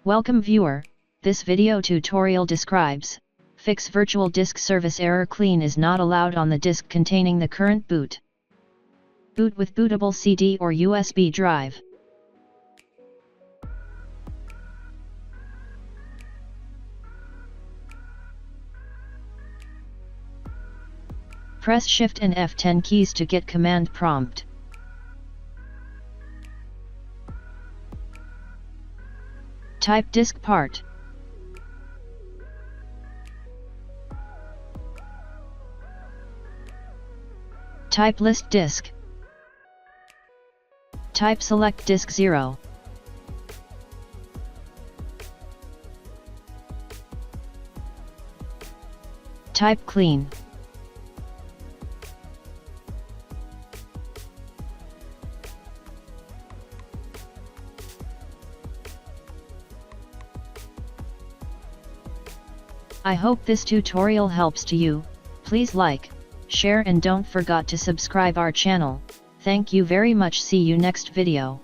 Welcome viewer, this video tutorial describes, fix virtual disk service error clean is not allowed on the disk containing the current boot. Boot with bootable CD or USB drive. Press Shift and F10 keys to get command prompt. Type disk part. Type list disk. Type select disk 0. Type clean. I hope this tutorial helps to you. Please like, share and don't forget to subscribe our channel. Thank you very much. See you next video.